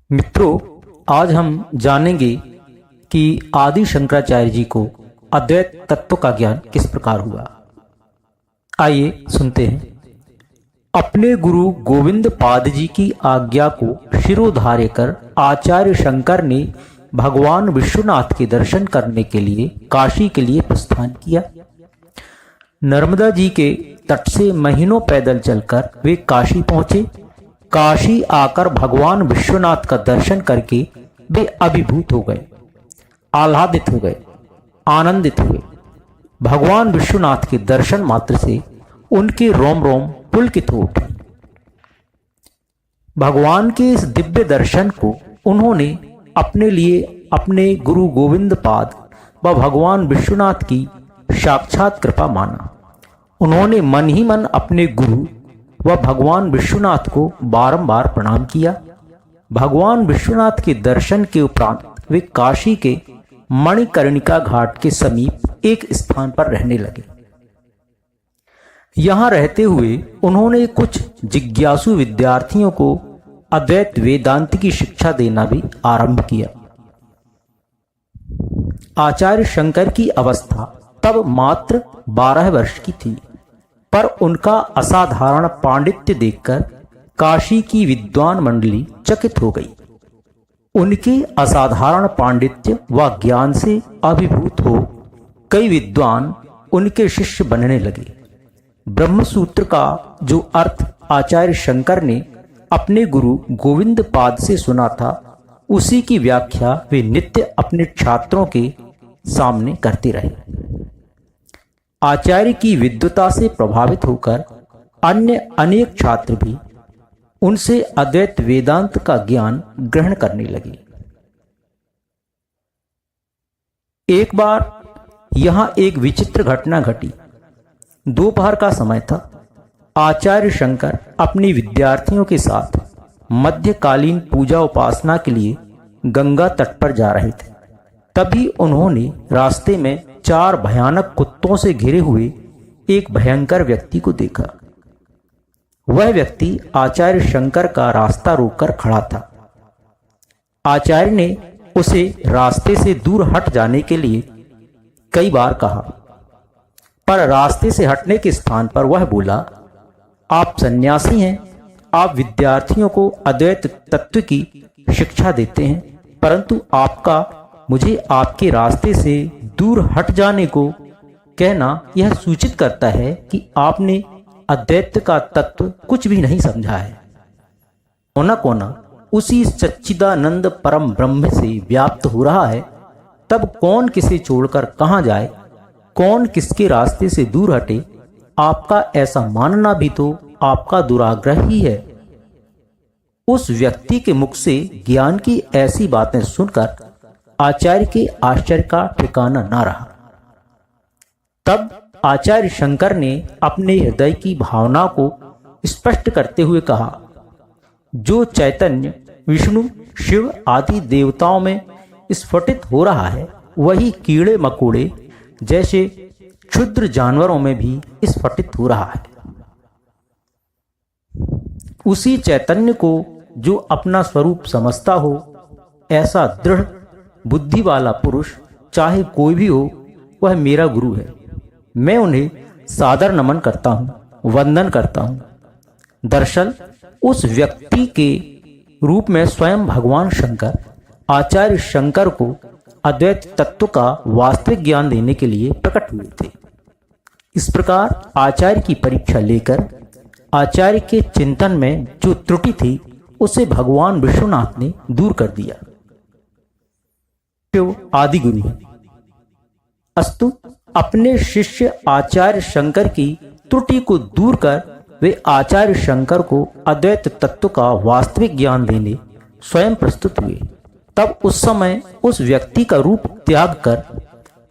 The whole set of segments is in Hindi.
मित्रों, आज हम जानेंगे कि आदि शंकराचार्य जी को अद्वैत तत्व का ज्ञान किस प्रकार हुआ। आइए सुनते हैं। अपने गुरु गोविंद पाद जी की आज्ञा को शिरोधार्य कर आचार्य शंकर ने भगवान विश्वनाथ के दर्शन करने के लिए काशी के लिए प्रस्थान किया। नर्मदा जी के तट से महीनों पैदल चलकर वे काशी पहुंचे। काशी आकर भगवान विश्वनाथ का दर्शन करके वे अभिभूत हो गए, आह्लादित हो गए, आनंदित हुए। भगवान विश्वनाथ के दर्शन मात्र से उनके रोम रोम पुलकित हो उठे। भगवान के इस दिव्य दर्शन को उन्होंने अपने लिए अपने गुरु गोविंद पाद व भगवान विश्वनाथ की साक्षात कृपा माना। उन्होंने मन ही मन अपने गुरु व भगवान विश्वनाथ को बारंबार प्रणाम किया। भगवान विश्वनाथ के दर्शन के उपरांत वे काशी के मणिकर्णिका घाट के समीप एक स्थान पर रहने लगे। यहां रहते हुए उन्होंने कुछ जिज्ञासु विद्यार्थियों को अद्वैत वेदांत की शिक्षा देना भी आरंभ किया। आचार्य शंकर की अवस्था तब मात्र 12 वर्ष की थी, पर उनका असाधारण पांडित्य देखकर काशी की विद्वान मंडली चकित हो गई। उनके असाधारण पांडित्य व ज्ञान से अभिभूत हो कई विद्वान उनके शिष्य बनने लगे। ब्रह्मसूत्र का जो अर्थ आचार्य शंकर ने अपने गुरु गोविंद पाद से सुना था, उसी की व्याख्या वे नित्य अपने छात्रों के सामने करते रहे। आचार्य की विद्वता से प्रभावित होकर अन्य अनेक छात्र भी उनसे अद्वैत वेदांत का ज्ञान ग्रहण करने लगे। एक बार यहां एक विचित्र घटना घटी। दोपहर का समय था। आचार्य शंकर अपने विद्यार्थियों के साथ मध्यकालीन पूजा उपासना के लिए गंगा तट पर जा रहे थे। तभी उन्होंने रास्ते में 4 भयानक कुत्तों से घिरे हुए एक भयंकर व्यक्ति को देखा। वह व्यक्ति आचार्य शंकर का रास्ता रोककर खड़ा था। आचार्य ने उसे रास्ते से दूर हट जाने के लिए कई बार कहा, पर रास्ते से हटने के स्थान पर वह बोला, आप सन्यासी हैं, आप विद्यार्थियों को अद्वैत तत्व की शिक्षा देते हैं, परंतु आपका मुझे आपके रास्ते से दूर हट जाने को कहना यह सूचित करता है कि आपने अद्वैत का तत्व कुछ भी नहीं समझा है। कोना कोना उसी सच्चिदानंद परम ब्रह्म से व्याप्त हो रहा है, तब कौन किसे छोड़कर कहां जाए, कौन किसके रास्ते से दूर हटे, आपका ऐसा मानना भी तो आपका दुराग्रह ही है। उस व्यक्ति के मुख से ज्ञान की ऐसी बातें सुनकर आचार्य के आश्चर्य का ठिकाना ना रहा। तब आचार्य शंकर ने अपने हृदय की भावना को स्पष्ट करते हुए कहा, जो चैतन्य विष्णु शिव आदि देवताओं में स्फुटित हो रहा है, वही कीड़े मकोड़े जैसे क्षुद्र जानवरों में भी स्फुटित हो रहा है। उसी चैतन्य को जो अपना स्वरूप समझता हो, ऐसा दृढ़ बुद्धि वाला पुरुष चाहे कोई भी हो, वह मेरा गुरु है। मैं उन्हें सादर नमन करता हूं, वंदन करता हूं। दरअसल उस व्यक्ति के रूप में स्वयं भगवान शंकर आचार्य शंकर को अद्वैत तत्व का वास्तविक ज्ञान देने के लिए प्रकट हुए थे। इस प्रकार आचार्य की परीक्षा लेकर आचार्य के चिंतन में जो त्रुटि थी, उसे भगवान विश्वनाथ ने दूर कर दिया। आदि गुरु अस्तु अपने शिष्य आचार्य शंकर की त्रुटि को दूर कर वे आचार्य शंकर को अद्वैत तत्व का वास्तविक ज्ञान देने स्वयं प्रस्तुत हुए। तब उस समय उस व्यक्ति का रूप त्याग कर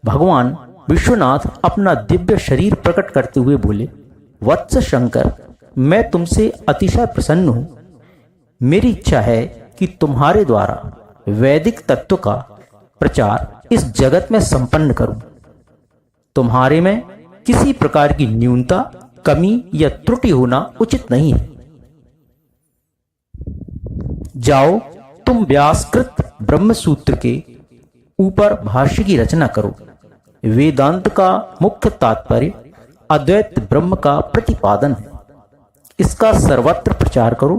भगवान विश्वनाथ अपना दिव्य शरीर प्रकट करते हुए बोले, वत्स शंकर, मैं तुमसे अतिशय प्रसन्न हूं। मेरी इच्छा है कि तुम्हारे द्वारा वैदिक तत्व का प्रचार इस जगत में संपन्न करूं। तुम्हारे में किसी प्रकार की न्यूनता, कमी या त्रुटि होना उचित नहीं है। जाओ तुम व्यासकृत ब्रह्म सूत्र के ऊपर भाष्य की रचना करो। वेदांत का मुख्य तात्पर्य अद्वैत ब्रह्म का प्रतिपादन है। इसका सर्वत्र प्रचार करो।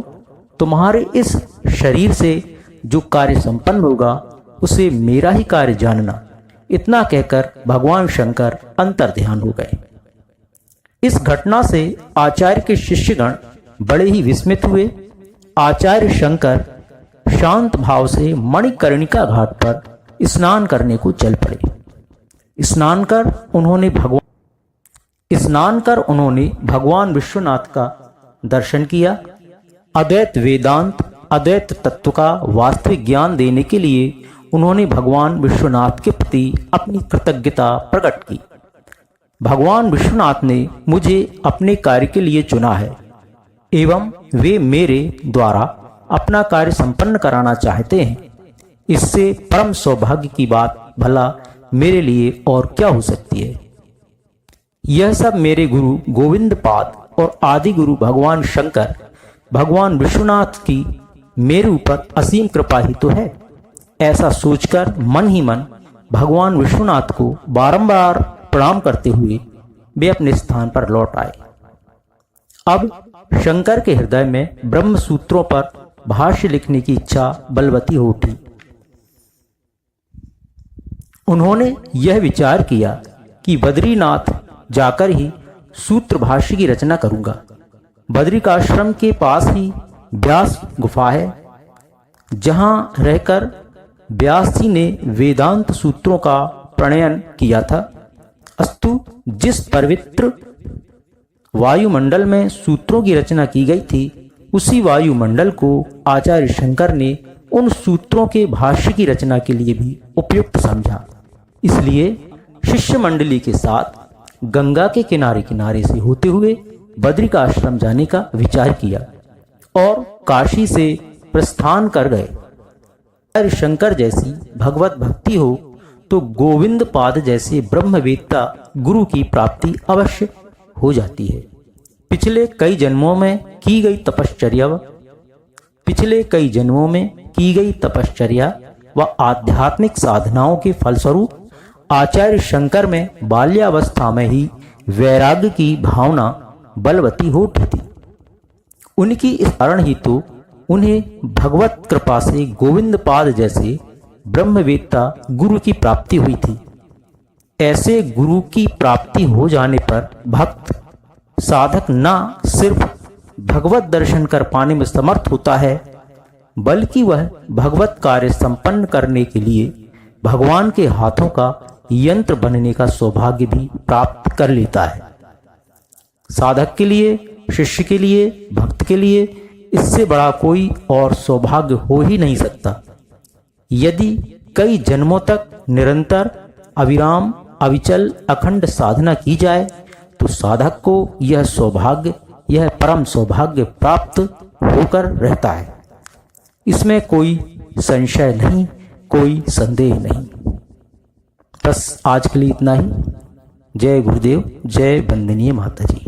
तुम्हारे इस शरीर से जो कार्य संपन्न होगा उसे मेरा ही कार्य जानना। इतना कहकर भगवान शंकर अंतर्ध्यान हो गए। इस घटना से आचार्य के शिष्यगण बड़े ही विस्मित हुए। आचार्य शंकर शांत भाव से मणिकर्णिका घाट पर स्नान करने को चल पड़े। स्नान कर उन्होंने भगवान विश्वनाथ का दर्शन किया। अद्वैत वेदांत अद्वैत तत्व का वास्तविक ज्ञान देने के लिए उन्होंने भगवान विश्वनाथ के प्रति अपनी कृतज्ञता प्रकट की। भगवान विश्वनाथ ने मुझे अपने कार्य के लिए चुना है एवं वे मेरे द्वारा अपना कार्य संपन्न कराना चाहते हैं। इससे परम सौभाग्य की बात भला मेरे लिए और क्या हो सकती है। यह सब मेरे गुरु गोविंद पाद और आदि गुरु भगवान शंकर भगवान विश्वनाथ की मेरे ऊपर असीम कृपा ही तो है। ऐसा सोचकर मन ही मन भगवान विश्वनाथ को बारंबार प्रणाम करते हुए वे अपने स्थान पर लौट आए। अब शंकर के हृदय में ब्रह्म सूत्रों पर भाष्य लिखने की इच्छा बलवती हो उठी। उन्होंने यह विचार किया कि बद्रीनाथ जाकर ही सूत्र भाष्य की रचना करूंगा। बद्रिकाश्रम के पास ही व्यास गुफा है, जहां रहकर व्यास जी ने वेदांत सूत्रों का प्रणयन किया था। अस्तु, जिस पवित्र वायुमंडल में सूत्रों की रचना की गई थी, उसी वायुमंडल को आचार्य शंकर ने उन सूत्रों के भाष्य की रचना के लिए भी उपयुक्त समझा। इसलिए शिष्य मंडली के साथ गंगा के किनारे किनारे से होते हुए बद्रिकाश्रम जाने का विचार किया और काशी से प्रस्थान कर गए। आचार्य शंकर जैसी भगवत भक्ति हो तो गोविंद पाद जैसे ब्रह्मवेत्ता गुरु की प्राप्ति अवश्य हो जाती है। पिछले कई जन्मों में की गई तपश्चर्या व आध्यात्मिक साधनाओं के फलस्वरूप आचार्य शंकर में बाल्यावस्था में ही वैराग्य की भावना बलवती हो उठी थी। उनकी इस कारण ही तो उन्हें भगवत कृपा से गोविंद पाद जैसे ब्रह्मवेत्ता गुरु की प्राप्ति हुई थी। ऐसे गुरु की प्राप्ति हो जाने पर भक्त साधक न सिर्फ भगवत दर्शन कर पाने में समर्थ होता है, बल्कि वह भगवत कार्य संपन्न करने के लिए भगवान के हाथों का यंत्र बनने का सौभाग्य भी प्राप्त कर लेता है। साधक के लिए, शिष्य के लिए, भक्त के लिए इससे बड़ा कोई और सौभाग्य हो ही नहीं सकता। यदि कई जन्मों तक निरंतर अविराम अविचल अखंड साधना की जाए तो साधक को यह सौभाग्य, यह परम सौभाग्य प्राप्त होकर रहता है। इसमें कोई संशय नहीं, कोई संदेह नहीं। बस आज के लिए इतना ही। जय गुरुदेव, जय वंदनीय माता जी।